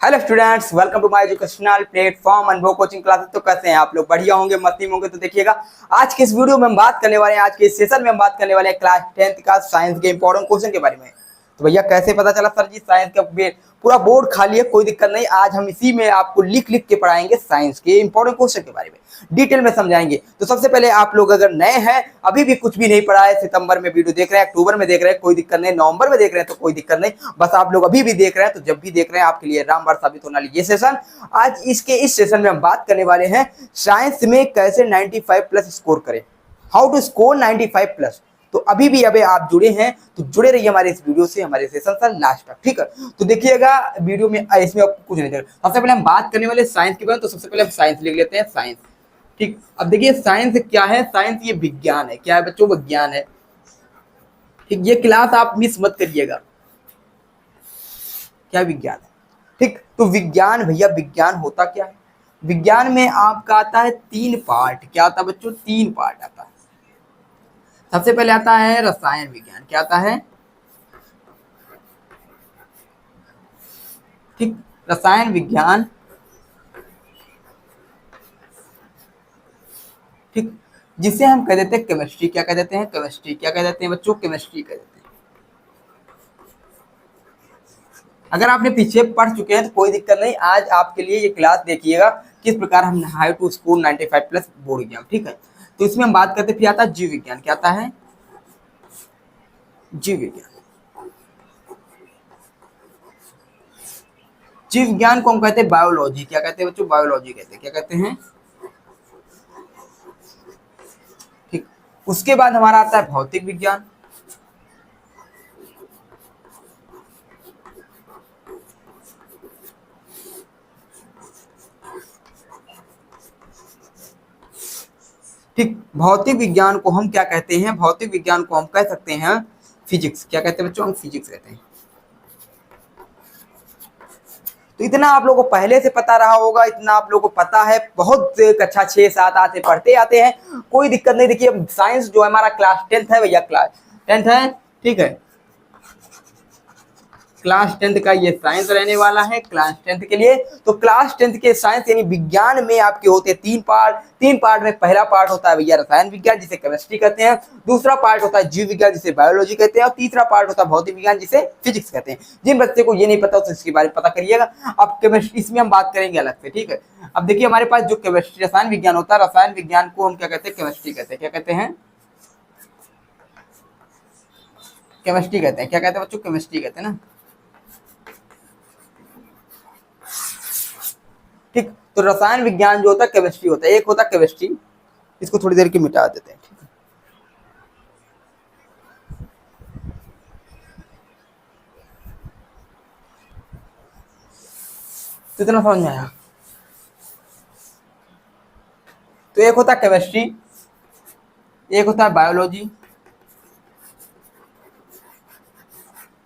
Hello students, welcome to my educational platform Anubhav coaching classes. तो कैसे हैं आप लोग? बढ़िया होंगे, मस्ती में होंगे। तो देखिएगा, आज के इस वीडियो में हम बात करने वाले हैं, आज के इस सेशन में हम बात करने वाले हैं क्लास 10th का साइंस के इंपॉर्टेंट क्वेश्चन के बारे में। तो भैया कैसे पता चला सर जी साइंस का पूरा बोर्ड खाली है? कोई दिक्कत नहीं, आज हम इसी में आपको लिख लिख के पढ़ाएंगे साइंस के इंपॉर्टेंट क्वेश्चन के बारे में, डिटेल में समझाएंगे। तो सबसे पहले आप लोग अगर नए हैं, अभी भी कुछ भी नहीं पढ़ा है, सितंबर में वीडियो देख रहे हैं, अक्टूबर में देख रहे हैं, कोई दिक्कत नहीं, नवंबर में देख रहे हैं तो कोई दिक्कत नहीं, बस आप लोग अभी भी देख रहे हैं तो जब भी देख रहे हैं आपके लिए रामबाण साबित होने वाली ये सेशन। आज इस सेशन में हम बात करने वाले हैं साइंस में कैसे 95 प्लस स्कोर करें, हाउ टू स्कोर 95 प्लस। तो अभी भी अभी आप जुड़े हैं तो जुड़े रहिए हमारे इस वीडियो से, हमारे सेशन से लास्ट तक, ठीक है। तो देखिएगा वीडियो में इसमें आपको कुछ नहीं देगा। सबसे पहले हम बात करने वाले साइंस के बारे में, तो सबसे पहले हम साइंस लिख लेते हैं, साइंस। ठीक, अब देखिए साइंस क्या है। साइंस ये विज्ञान है। क्या है बच्चों? विज्ञान है। ठीक, ये क्लास आप मिस मत करिएगा। क्या विज्ञान है? ठीक, तो विज्ञान भैया, विज्ञान होता क्या है? विज्ञान में आपका आता है 3 पार्ट। क्या आता है बच्चों? 3 पार्ट आता है। सबसे पहले आता है रसायन विज्ञान। क्या आता है? ठीक, रसायन विज्ञान। ठीक, जिसे हम कह देते हैं केमिस्ट्री। क्या कह देते हैं? केमिस्ट्री। क्या कह देते हैं बच्चों? केमिस्ट्री कह देते हैं। अगर आपने पीछे पढ़ चुके हैं तो कोई दिक्कत नहीं, आज आपके लिए ये क्लास देखिएगा किस प्रकार हम how to score 95 plus board exam. ठीक है, तो इसमें हम बात करते, फिर आता है जीव विज्ञान। क्या आता है? जीव विज्ञान। जीव विज्ञान को हम कहते हैं बायोलॉजी। क्या कहते हैं बच्चों? बायोलॉजी कहते हैं। क्या कहते हैं? ठीक, उसके बाद हमारा आता है भौतिक विज्ञान। ठीक, भौतिक विज्ञान को हम क्या कहते हैं? भौतिक विज्ञान को हम कह सकते हैं फिजिक्स। क्या कहते हैं बच्चों? हम फिजिक्स कहते हैं। तो इतना आप लोगों को पहले से पता रहा होगा, इतना आप लोगों को पता है। बहुत कक्षा 6, 7 8 से पढ़ते आते हैं, कोई दिक्कत नहीं। देखिए साइंस जो है हमारा क्लास 10th है भैया, क्लास 10th है। ठीक है, क्लास 10th का ये साइंस रहने वाला है क्लास 10th के लिए। तो क्लास 10th के साइंस यानी विज्ञान में आपके होते हैं 3 पार्ट। 3 पार्ट में पहला पार्ट होता है भैया रसायन विज्ञान, जिसे केमिस्ट्री कहते हैं। दूसरा पार्ट होता है जीव विज्ञान, जिसे बायोलॉजी कहते हैं। और तीसरा पार्ट होता है भौतिक विज्ञान, जिसे फिजिक्स कहते हैं। जिन बच्चे को ये नहीं पता तो इसके बारे में पता करिएगा। अब केमिस्ट्री इसमें हम बात करेंगे अलग से। ठीक है, अब देखिए हमारे पास जो केमिस्ट्री रसायन विज्ञान होता है, रसायन विज्ञान को हम क्या कहते हैं? केमिस्ट्री कहते हैं। क्या कहते हैं? केमिस्ट्री कहते हैं। क्या कहते हैं बच्चों? केमिस्ट्री कहते हैं ना। ठीक, तो रसायन विज्ञान जो होता है केमिस्ट्री होता है। एक होता है केमिस्ट्री, इसको थोड़ी देर के मिटा देते हैं। ठीक है, तो इतना समझ में आया। तो एक होता है केमिस्ट्री, एक होता है बायोलॉजी।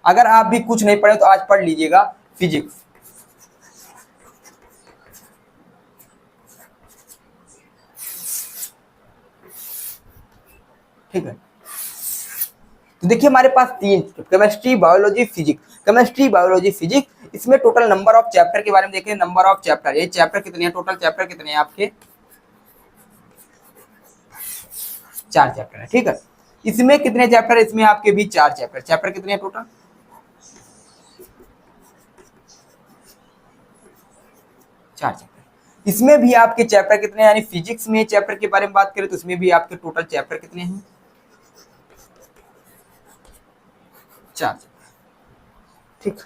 अगर आप भी कुछ नहीं पढ़े तो आज पढ़ लीजिएगा फिजिक्स। ठीक है, तो देखिए हमारे पास 3 chemistry, biology, physics. Chemistry, biology, physics. इसमें टोटल नंबर ऑफ चैप्टर के बारे में देखें। नंबर ऑफ चैप्टर, ये चैप्टर कितने हैं? टोटल चैप्टर कितने हैं आपके? 4 चैप्टर है। ठीक है, इसमें कितने चैप्टर? इसमें आपके भी 4 चैप्टर। चैप्टर कितने हैं टोटल? 4 चैप्टर। इसमें भी आपके चैप्टर कितने हैं? यानी फिजिक्स में चैप्टर के बारे में बात करें तो इसमें भी आपके टोटल चैप्टर कितने हैं? 4 चैप्टर। ठीक,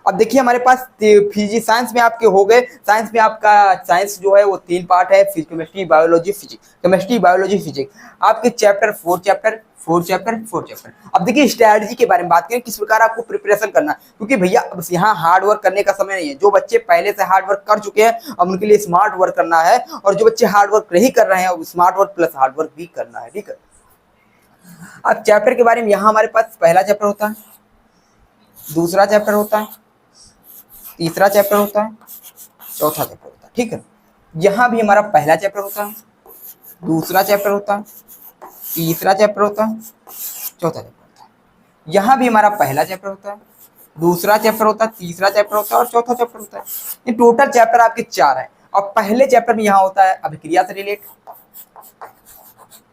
अब देखिए हमारे पास फिजिक्स साइंस में आपके हो गए। साइंस में आपका साइंस जो है वो 3 पार्ट है, chemistry, biology, physics. Chemistry, biology, physics. आपके चैप्टर 4 चैप्टर, 4 चैप्टर, 4 चैप्टर। अब देखिए स्ट्रैटेजी के बारे में बात करें, किस प्रकार आपको प्रिपरेशन करना, क्योंकि भैया अब यहाँ हार्ड वर्क करने का समय नहीं है। जो बच्चे पहले से हार्ड वर्क कर चुके हैं अब उनके लिए स्मार्ट वर्क करना है, और जो बच्चे हार्ड वर्क नहीं कर रहे हैं smart work plus hard work भी करना है। ठीक है, अब चैप्टर के बारे में यहाँ हमारे पास पहला चैप्टर होता है, दूसरा चैप्टर होता है, तीसरा चैप्टर होता है, चौथा चैप्टर होता है। ठीक है, यहाँ भी हमारा पहला चैप्टर होता है, दूसरा चैप्टर होता है, तीसरा चैप्टर होता है, चौथा चैप्टर होता है। यहाँ भी हमारा पहला चैप्टर होता है, दूसरा चैप्टर होता है, तीसरा चैप्टर होता है और चौथा चैप्टर होता है। ये टोटल चैप्टर आपके 4 है। और पहले चैप्टर में यहाँ होता है अभिक्रिया से रिलेट।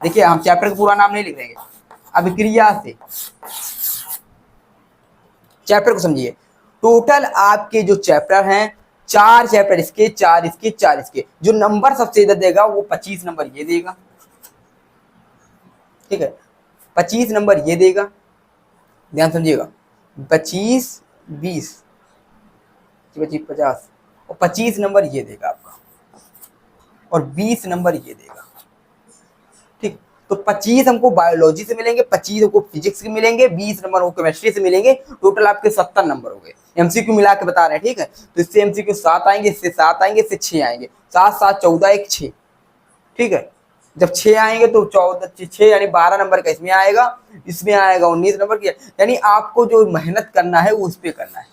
देखिए हम चैप्टर का पूरा नाम नहीं लिख देंगे, अभिक्रिया से। चैप्टर को समझिए, टोटल आपके जो चैप्टर हैं 4 चैप्टर इसके, 4 इसके, 4 इसके। जो नंबर सबसे ज्यादा देगा वो 25 नंबर ये देगा, ठीक है, 25 नंबर ये देगा, ध्यान समझिएगा। 25, 20, 25, 50 और 25 नंबर ये देगा आपका, और 20 नंबर ये देगा, ठीक। तो 25 हमको बायोलॉजी से मिलेंगे, 25 हमको फिजिक्स से मिलेंगे, 20 नंबर हमको केमिस्ट्री से मिलेंगे। टोटल आपके 70 नंबर हो गए। एमसीक्यू मिला के बता रहे हैं, ठीक है। तो इससे एमसीक्यू 7 आएंगे, इससे 7 आएंगे, इससे 6 आएंगे। 7, 7, 14, 1, 6, ठीक है। जब 6 आएंगे तो 14, 6 यानी 12 नंबर का इसमें आएगा, इसमें आएगा 19 नंबर की। यानी आपको जो मेहनत करना है वो उस पर करना है,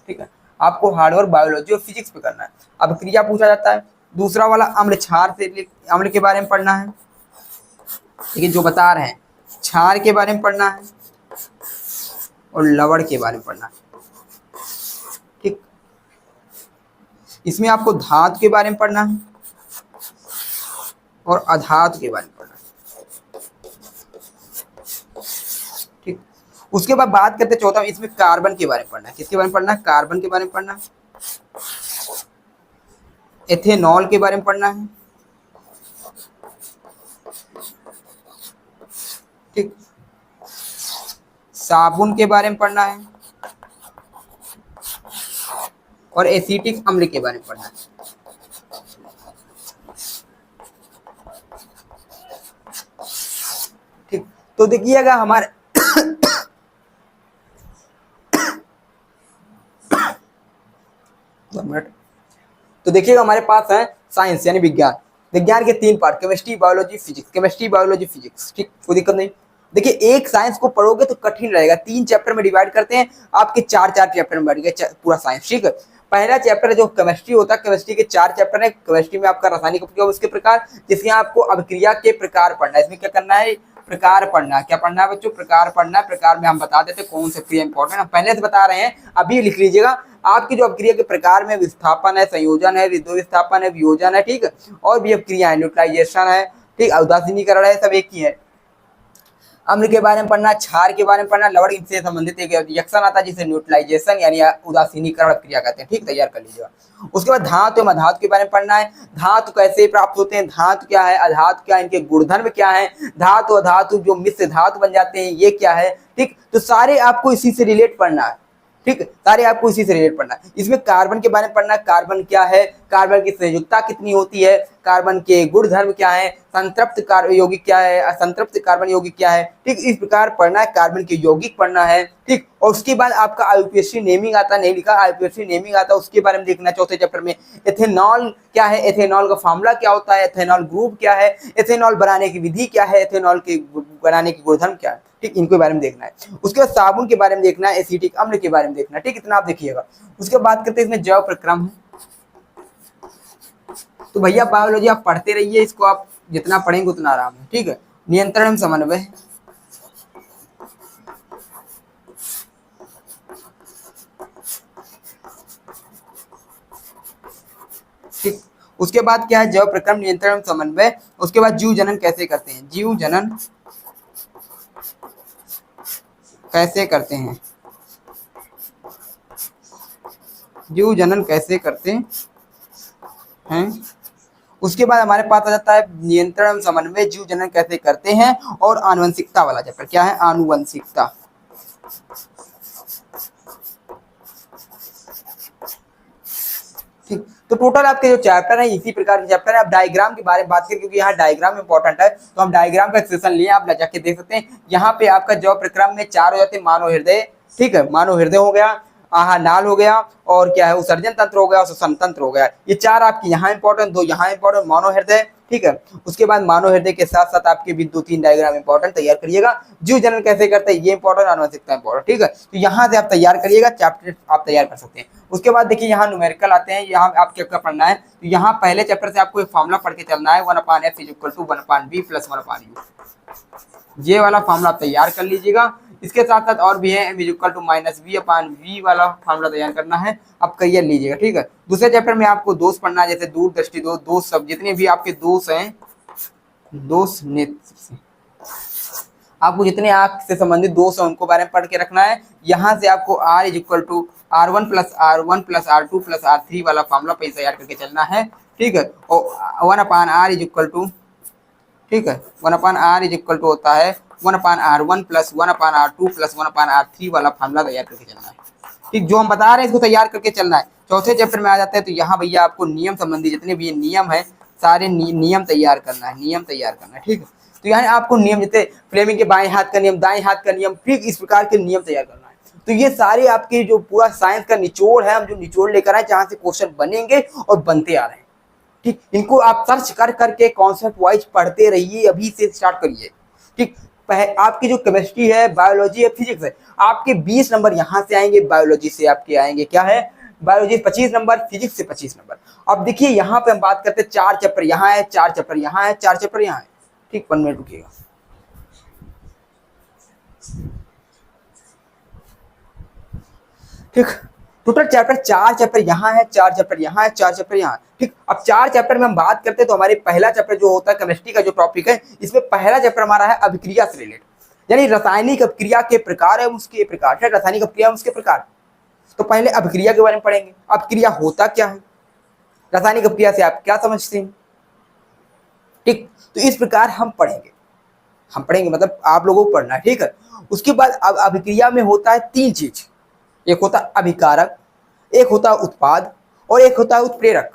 ठीक है। आपको हार्डवर्क बायोलॉजी और फिजिक्स पे करना है। अब क्रिया पूछा जाता है। दूसरा वाला अम्ल क्षार से, अम्ल के बारे में पढ़ना है, लेकिन जो बता रहे हैं क्षार के बारे में पढ़ना है और लवण के बारे में पढ़ना है, ठीक। इसमें आपको धातु के बारे में पढ़ना है और अधातु के बारे में पढ़ना है, ठीक। उसके बाद बात करते चौथा, इसमें कार्बन के बारे में पढ़ना है। किसके बारे में पढ़ना है? कार्बन के बारे में पढ़ना है। एथेनॉल के बारे में पढ़ना है, ठीक। साबुन के बारे में पढ़ना है और एसिटिक अम्ल के बारे में पढ़ना है, ठीक। तो देखिएगा हमारे तो देखिएगा हमारे पास है साइंस यानी विज्ञान। विज्ञान के 3 part, chemistry, biology, physics. Chemistry, biology, physics, ठीक, कोई दिक्कत नहीं। देखिए एक साइंस को पढ़ोगे तो कठिन रहेगा। 3 चैप्टर में डिवाइड करते हैं, आपके 4-4 चैप्टर में बढ़ गए पूरा साइंस, ठीक है। पहला चैप्टर जो केमिस्ट्री होता है, केमिस्ट्री के 4 चैप्टर है। केमिस्ट्री में आपका रासायनिक प्रतिक्रिया उसके प्रकार, जिसमें आपको अभिक्रिया के प्रकार पढ़ना है। इसमें क्या करना है? प्रकार पढ़ना है। क्या पढ़ना है बच्चों? प्रकार पढ़ना है। प्रकार में हम बता देते हैं कौन से क्रिया इंपॉर्टेंट है, पहले से बता रहे हैं, अभी लिख लीजिएगा। आपकी जो अभिक्रिया के प्रकार में विस्थापन है, संयोजन है, विद्युत विस्थापन है, वियोजन है, ठीक है, और भी अभिक्रिया है, न्यूट्रलाइजेशन है, ठीक, उदासीनीकरण है, सब एक ही है। अम्ल के बारे में पढ़ना, क्षार के बारे में पढ़ना, लवण इनसे संबंधित एक रिएक्शन आता है जिसे न्यूट्रलाइजेशन यानी उदासीनीकरण क्रिया कहते हैं, ठीक, तैयार कर लीजिएगा। उसके बाद धातु एवं अधातु के बारे में पढ़ना है। धातु कैसे प्राप्त होते हैं, धातु क्या है, अधातु क्या है, इनके गुणधर्म क्या है, धातु अधातु जो मिश्र धातु बन जाते हैं ये क्या है, ठीक। तो सारे आपको इसी से रिलेट पढ़ना है, ठीक, सारे आपको इसी से रिलेट पढ़ना है। इसमें कार्बन के बारे में पढ़ना, कार्बन क्या है, कार्बन की संयुक्ता कितनी होती है, कार्बन के गुणधर्म क्या है, संतृप्त कार्बन यौगिक क्या है, असंतृप्त कार्बन यौगिक क्या है, ठीक, इस प्रकार पढ़ना है। कार्बन के यौगिक पढ़ना है, ठीक। और उसके बाद आपका आईयूपीएसी नेमिंग आता है, नहीं लिखा, आईयूपीएसी नेमिंग आता है, उसके बारे में देखना है चौथे चैप्टर में। एथेनॉल क्या है, एथेनॉल का फॉर्मूला क्या होता है, एथेनॉल ग्रुप क्या है, एथेनॉल बनाने की विधि क्या है, एथेनॉल के बनाने के गुणधर्म क्या है, ठीक, इनके बारे में देखना है। उसके बाद साबुन के बारे में देखना है, एसिटिक अम्ल के बारे में देखना है, ठीक, इतना आप देखिएगा। उसके बाद करते हैं इसमें जैव प्रक्रम है। तो भैया बायोलॉजी आप पढ़ते रहिए, इसको आप जितना पढ़ेंगे उतना आराम है, ठीक है। नियंत्रण एवं समन्वय, ठीक। उसके बाद क्या है? जैव प्रक्रम, नियंत्रण एवं समन्वय। उसके बाद जीव जनन कैसे करते हैं, जीव जनन कैसे करते हैं, जीव जनन कैसे करते हैं। उसके बाद हमारे पास आ जाता है नियंत्रण एवं समन्वय, जीव जनन कैसे करते हैं, और आनुवंशिकता वाला चैप्टर क्या है, आनुवंशिकता, ठीक। तो टोटल आपके जो चैप्टर है इसी प्रकार के चैप्टर है। अब डायग्राम के बारे में बात करें, क्योंकि यहाँ डायग्राम इंपॉर्टेंट है, तो हम डायग्राम का सेशन लिए, आप जाके देख सकते हैं। यहाँ पे आपका जैव प्रक्रम में 4 हो जाते हैं, मानव हृदय, ठीक है, मानव हृदय हो गया, आहार नाल हो गया, और क्या है उत्सर्जन तंत्र हो गया, और श्वसन तंत्र हो गया। ये 4 आपके यहाँ इंपॉर्टेंट, 2 यहाँ इंपॉर्टेंट, मानव हृदय, ठीक है। उसके बाद मानव हृदय के साथ साथ आपके भी 2-3 डायग्राम इंपॉर्टेंट तैयार करिएगा। जीव जनन कैसे करते हैं ये इंपॉर्टेंट, आनुवंशिकता इंपॉर्टेंट, ठीक है। तो यहाँ से आप तैयार करिएगा, चैप्टर आप तैयार कर सकते हैं। उसके बाद देखिए यहाँ न्यूमेरिकल आते हैं, यहाँ आपके क्या पढ़ना है। तो यहाँ पहले चैप्टर से आपको एक फॉर्मूला पढ़ के चलना है, 1/f = 1/b + 1/u। ये वाला फार्मूला तैयार कर लीजिएगा। इसके साथ साथ और भी है, m equal to minus v upon v वाला फार्मूला तैयार करना है, आप करियर लीजिएगा, ठीक है। दूसरे चैप्टर में आपको दोष पढ़ना है, जैसे दूर दृष्टि दोष, दोष सब जितने भी आपके दोष हैं, दोष नेत्र, आपको जितने आंख से संबंधित दोष हैं उनको बारे में पढ़ के रखना है। यहाँ से आपको r is equal to R1 plus R1 plus R2 plus R3 वाला फार्मूला पे तैयार करके चलना है, ठीक है। और 1 अपान R इज इक्वल टू, ठीक है, 1 अपान R इज इक्वल टू होता है 1 अपान R1 प्लस 1 अपान R2 प्लस 1 अपान R3 वाला फार्मूला तैयार करके चलना है, ठीक। जो हम बता रहे हैं इसको तैयार करके चलना है। चौथे चैप्टर में आ जाते हैं, तो यहाँ भैया आपको नियम संबंधी जितने भी नियम है सारे नियम तैयार करना है, नियम तैयार करना है, ठीक है। तो यहाँ आपको नियम, जैसे फ्लेमिंग के बाएं हाथ का नियम, दाएं हाथ का नियम, ठीक इस प्रकार के नियम तैयार करना है। तो ये सारे आपके जो पूरा साइंस का निचोड़ है, हम जो निचोड़ लेकर आए जहाँ से क्वेश्चन बनेंगे और बनते आ रहे हैं, ठीक। इनको आप सर्च कर करके कॉन्सेप्ट वाइज पढ़ते रहिए, अभी से स्टार्ट करिए, ठीक। आपकी जो केमिस्ट्री है, बायोलॉजी है, फिजिक्स है, आपके 20 नंबर यहाँ से आएंगे, बायोलॉजी से आपके आएंगे, क्या है, बायोलॉजी 25 नंबर, फिजिक्स से 25 नंबर। अब देखिए यहाँ पे हम बात करते हैं 4 चैप्टर यहाँ है, 4 चैप्टर यहाँ है, 4 चैप्टर यहाँ है, ठीक। 1 मिनट रुकिएगा। ठीक, टोटल चैप्टर 4 चैप्टर यहाँ है, 4 चैप्टर यहाँ है, 4 चैप्टर यहाँ है, ठीक। अब 4 चैप्टर में हम बात करते हैं तो हमारे पहला चैप्टर जो होता है केमिस्ट्री का जो टॉपिक है, इसमें पहला चैप्टर हमारा है अभिक्रिया से रिलेटेड, यानी रासायनिक अभिक्रिया के प्रकार है, उसके प्रकार है, रासायनिक अभिक्रिया उसके प्रकार। तो पहले अभिक्रिया के बारे में पढ़ेंगे, अभिक्रिया होता क्या है, रासायनिक अभिक्रिया से आप क्या समझते हैं, ठीक। तो इस प्रकार हम पढ़ेंगे मतलब आप लोगों को पढ़ना है, ठीक है। उसके बाद अब अभिक्रिया में होता है 3 चीज, एक होता है अभिकारक, एक होता है उत्पाद और एक होता है उत्प्रेरक,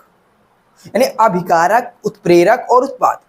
यानी अभिकारक, उत्प्रेरक और उत्पाद।